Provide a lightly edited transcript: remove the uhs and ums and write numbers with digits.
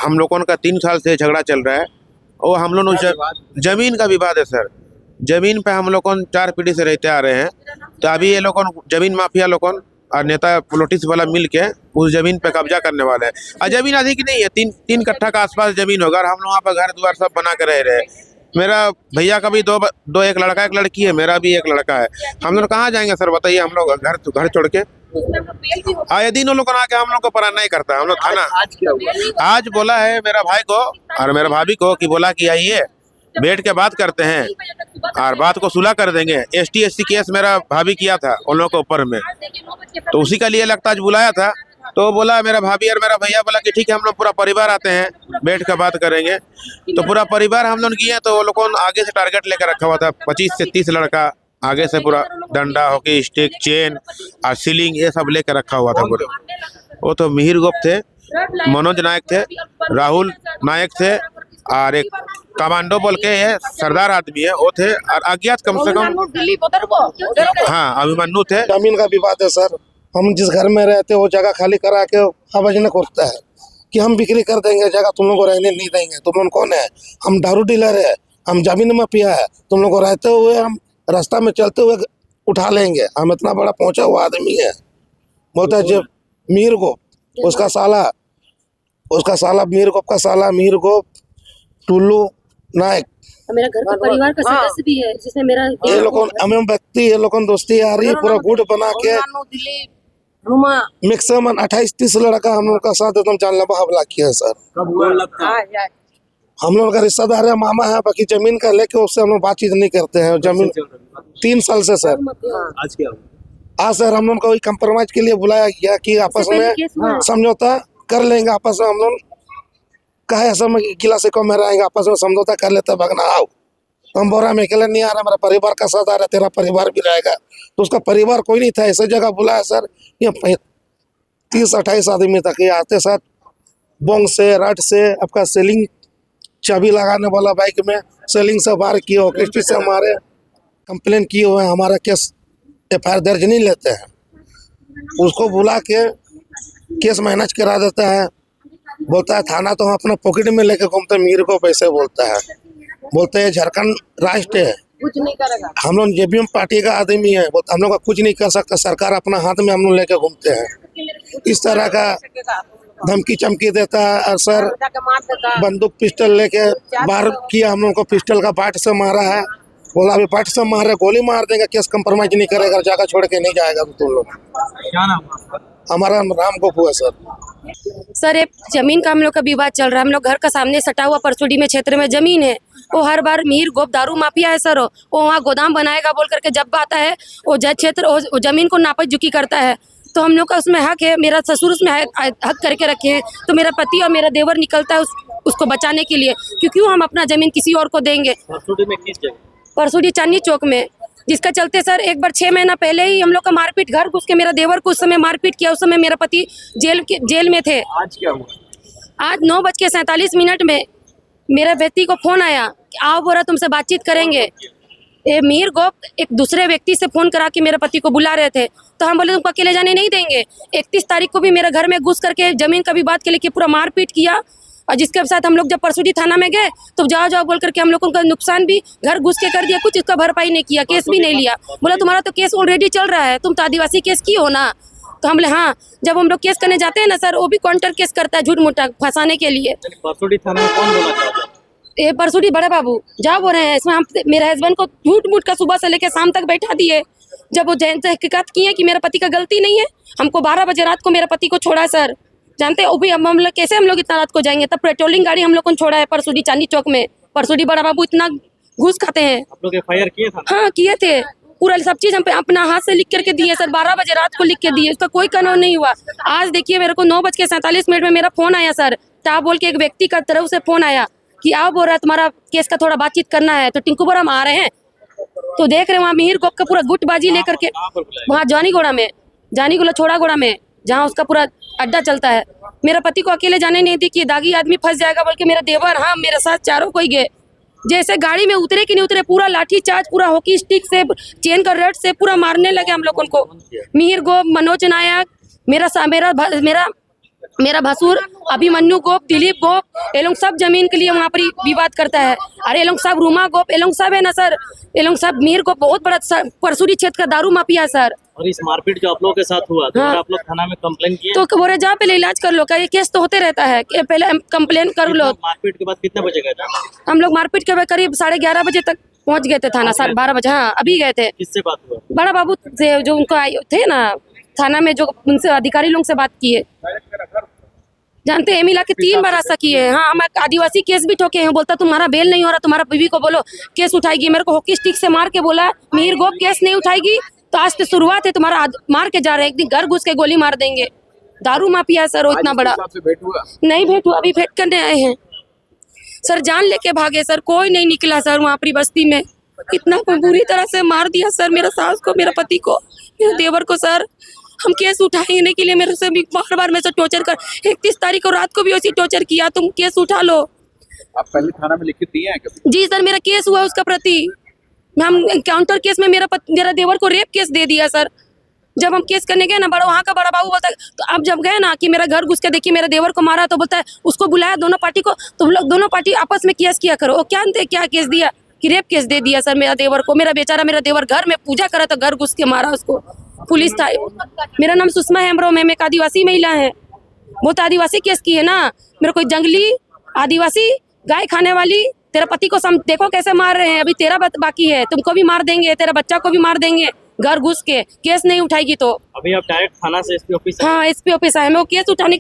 हम लोगों का 3 साल से झगड़ा चल रहा है। और हम लोग जमीन का विवाद है सर। जमीन पे हम लोग 4 पीढ़ी से रहते आ रहे हैं। तो अभी ये लोग जमीन माफिया लोग और नेता पॉलिटिक्स वाला मिल के उस जमीन पे कब्जा करने वाले हैं। और जमीन अधिक नहीं है, 3 कट्ठा का आसपास जमीन होगा। और हम लोग वहाँ पर घर द्वार सब बना के रह रहे हैं। मेरा भैया का भी दो एक लड़का एक लड़की है, मेरा भी एक लड़का है। हम लोग कहाँ जाएंगे सर बताइए, हम लोग घर छोड़ के। आए दिन लोग आके हम लोग को परान नहीं करता। हम लोग थाना आज बोला है मेरा भाई को और मेरा भाभी को कि बोला कि आइए बैठ के बात करते हैं और बात को सुलह कर देंगे। ST/SC केस मेरा भाभी किया था उन लोगों के ऊपर में, तो उसी का लिए लगता आज बुलाया था। तो बोला मेरा भाभी और मेरा भैया बोला कि ठीक है हम लोग पूरा परिवार आते हैं बैठ कर बात करेंगे। तो पूरा परिवार हम लोग किए। तो वो लोगों ने आगे से टारगेट लेकर रखा हुआ था, 25 से 30 लड़का आगे से पूरा डंडा हॉकी स्टिक चेन और सीलिंग ये सब लेकर रखा हुआ था पूरे। वो तो मिहिर गोप थे, मनोज नायक थे, राहुल नायक थे और एक कमांडो बोल के ये सरदार आदमी है वो थे। और अज्ञात कम से कम हाँ अभिमन्यु थे। जमीन का विवाद है सर। हम जिस घर में रहते वो जगह खाली करा के आवाजन करता है कि हम बिक्री कर देंगे जगह, तुम लोग को रहने नहीं देंगे। तुम लोग कौन है? हम दारू डीलर है, हम जमीन में पिया है, तुम लोग को रहते हुए हम रास्ता में चलते हुए उठा लेंगे। हम इतना बड़ा पहुंचा हुआ आदमी है। बोलता है जब मिहिर गोप उसका साला मिहिर गोप का साला मिहिर गोप टुल्लू नायक मेरा घर का परिवार का सदस्य भी है जिसमें मेरा ये लोग हमें व्यक्ति ये लोग दोस्ती आ रही है पूरा गुट बना के मैक्सिमम 28-30 लड़का हम लोग का साथ एकदम जानलेवा हमला किया है सर। हम लोग का रिश्तेदार है, मामा है, बाकी जमीन का लेके उससे हम लोग बातचीत नहीं करते हैं। जमीन 3 साल से सर। आज सर हम लोग को कंप्रोमाइज के लिए बुलाया गया कि आपस में समझौता कर लेंगे। आपस में हम लोग कहे सब गिला से कम में रहेंगे, आपस में समझौता कर लेते भगना आओ। हम बोरा में अकेले नहीं आ रहा, मेरा परिवार का साथ आ रहा है, तेरा परिवार भी रहेगा। तो उसका परिवार कोई नहीं था, ऐसे जगह बुलाया सर। ये 30-28 आदमी तक ये आते साथ बोंग से रट से आपका सेलिंग चाबी लगाने वाला बाइक में सेलिंग से बाहर किए हो किस्टी से हमारे कंप्लेन किए हुए हैं। हमारा केस FIR दर्ज नहीं लेते हैं, उसको बुला के केस मैनेज करा देता है। बोलता है थाना तो हम अपना पॉकेट में लेके घूमते। मिहिर को पैसे बोलता है, बोलते हैं झारखंड राष्ट्र है, कुछ नहीं करेगा। हम लोग JBM पार्टी का आदमी है, बोलते हम लोग का कुछ नहीं कर सकता, सरकार अपना हाथ में हम लोग लेके घूमते हैं। इस तरह का धमकी चमकी देता है। और सर बंदूक पिस्टल लेके बाहर किया, हम लोग को पिस्टल का बाट से मारा है। बोला अभी बाट से मार रहे, गोली मार देंगे, केस कंप्रोमाइज नहीं करेगा, जगह छोड़ के नहीं जाएगा। तो तुम लोग क्या नाम है? हमारा राम गोपू है सर। सर एक जमीन का हम लोग का विवाद चल रहा है। हम लोग घर का सामने सटा हुआ परसुडी में क्षेत्र में जमीन है। वो हर बार मिहिर गोप दारू माफिया है सर। वो वहाँ गोदाम बनाएगा बोल करके जब आता है वो जज क्षेत्र वो जमीन को नापा झुकी करता है। तो हम लोग का उसमें हक है, मेरा ससुर उसमें हक करके रखे हैं। तो मेरा पति और मेरा देवर निकलता है उसको बचाने के लिए, क्योंकि हम अपना जमीन किसी और को देंगे। परसुडी चांदनी चौक में, जिसका चलते सर एक बार 6 महीना पहले ही हम लोग का मारपीट घर घुस के मेरा देवर को उस समय मारपीट किया। उस समय मेरा पति जेल में थे। आज क्या हुआ? आज 9:47 में मेरा व्यक्ति को फोन आया कि आओ बोरा तुमसे बातचीत करेंगे। ये मिहिर गोप एक दूसरे व्यक्ति से फोन करा के मेरे पति को बुला रहे थे। तो हम बोले तुमको अकेले जाने नहीं देंगे। 31 तारीख को भी मेरे घर में घुस करके जमीन का विवाद के लिए पूरा मारपीट किया। और जिसके साथ हम लोग जब परसुडी थाना में गए तो जाओ बोल करके हम लोगों का नुकसान भी घर घुस के कर दिया, कुछ इसका भरपाई नहीं किया, केस भी नहीं लिया। बोला तुम्हारा तो केस ऑलरेडी चल रहा है, तुम तो आदिवासी केस की हो ना। तो हम बोले हाँ। जब हम लोग केस करने जाते हैं ना सर, वो भी काउंटर केस करता है झूठ मूठा फंसाने के लिए। परसुडी थाना में कौन बोला था? ये परसुडी बड़े बाबू जाओ बोल रहे हैं। इसमें हम मेरे हस्बैंड को झूठ मूठ का सुबह से लेकर शाम तक बैठा दिए। जब वो तहकीकात किए कि मेरा पति का गलती नहीं है, हमको 12 बजे रात को मेरा पति को छोड़ा सर। जानते हैं वो भी हम लोग कैसे हम लोग इतना रात को जाएंगे। तब पेट्रोलिंग गाड़ी हम लोग को छोड़ा है परसुडी चांदनी चौक में। परसुडी बड़ा बाबू इतना घूस खाते हैं। आप लोग FIR किए था? हाँ किए थे, पूरा सब चीज हम अपना हाथ से लिख करके दिए सर। 12 बजे रात को लिख के दिए, उसका कोई कानून नहीं हुआ। आज देखिए मेरे को 9:47 में मेरा फोन आया सर। ता बोल के एक व्यक्ति का तरफ से फोन आया कि आओ बोल रहा है तुम्हारा केस का थोड़ा बातचीत करना है। तो टिंकू बोरा हम आ रहे हैं। तो देख रहे वहाँ मिहिर गोप का पूरा गुटबाजी लेकर के वहाँ जानीगोला छोड़ागोड़ा में जहाँ उसका पूरा अड्डा चलता है। मेरा पति को अकेले जाने नहीं दी कि दागी आदमी फंस जाएगा बोल के मेरा देवर हाँ मेरे साथ चारों कोई गए। जैसे गाड़ी में उतरे कि नहीं उतरे, पूरा लाठी चार्ज, पूरा हॉकी स्टिक से चेन का रड से पूरा मारने लगे हम लोगों को। मिहिर गोप, मनोज नायक, मेरा मेरा भसुर अभिमन्यु गोप, दिलीप गोप, ये लोग सब जमीन के लिए वहाँ पर ही विवाद करता है। अरे ये लोग सब रूमा गोप, ये लोग सब है ना सर, ये लोग सब मीर गोप बहुत बड़ा परसूरी क्षेत्र का दारू माफिया है सर। और इस मारपीट जो आप लोगों के साथ हुआ तो हाँ। आप लोग थाना में कंप्लेन किए? तो बोले जा पहले इलाज कर लो, ये केस तो होते रहता है कि पहले कंप्लेन कर लो। मारपीट के बाद कितने बजे गए थे? हम लोग मारपीट के बाद करीब 11:30 बजे तक पहुँच गए थे थाना, 12:30 बजे। हाँ अभी गए थे। किससे बात हुआ? बड़ा बाबू से जो उनको आए थे ना थाना में, जो उनसे अधिकारी लोग से बात किए। जानते हैं मिला के 3 बार ऐसा किए हैं। हाँ हम आदिवासी केस भी ठोके हैं। बोलता तुम्हारा बेल नहीं हो रहा, तुम्हारा बीवी को बोलो केस उठाएगी। मेरे को हॉकी स्टिक से मार के बोला मीर गोप केस नहीं उठाएगी तो आज तो शुरुआत है, तुम्हारा मार के जा रहे हैं, एक दिन घर घुस के गोली मार देंगे। दारू माफिया है सर वो इतना बड़ा। नहीं भेंट हुआ, अभी भेंट करने आए हैं सर। जान लेके भागे सर, कोई नहीं निकला सर वहाँ पर बस्ती में। इतना बुरी तरह से मार दिया सर मेरा सास को, मेरा पति को, मेरे देवर को। सर हम केस उठाने के लिए मेरे से भी बार बार मेरे से टॉर्चर कर, 31 तारीख को रात को भी उसी टॉर्चर किया, तुम केस उठा लो। आप पहले थाना में लिखित दिए हैं कभी? जी सर मेरा केस हुआ उसका प्रति। हम काउंटर केस में मेरा देवर को रेप केस दे दिया सर। जब हम केस करने गए ना, वहाँ का बड़ा बाबू बोलता है, तो अब जब गए ना कि मेरा घर घुस के देखिए मेरे देवर को मारा, तो बोलता है उसको बुलाया दोनों पार्टी को, तुम लोग दोनों पार्टी आपस में केस किया करो। क्या केस दिया कि रेप केस दे दिया सर मेरा देवर को। मेरा बेचारा मेरा देवर घर में पूजा करा तो घर घुस के मारा उसको। पुलिस था। मेरा नाम सुषमा हेम्ब्रोम है, मैं एक आदिवासी महिला है। वो तो आदिवासी केस की है ना। मेरे को जंगली आदिवासी गाय खाने वाली तेरा पति को देखो कैसे मार रहे हैं। अभी तेरा बाकी है, तुमको भी मार देंगे, तेरा बच्चा को भी मार देंगे घर घुस के। केस नहीं उठाएगी तो अभी आप डायरेक्ट थाना से एसपी ऑफिस? हाँ एसपी ऑफिस आए। मैं वो केस उठाने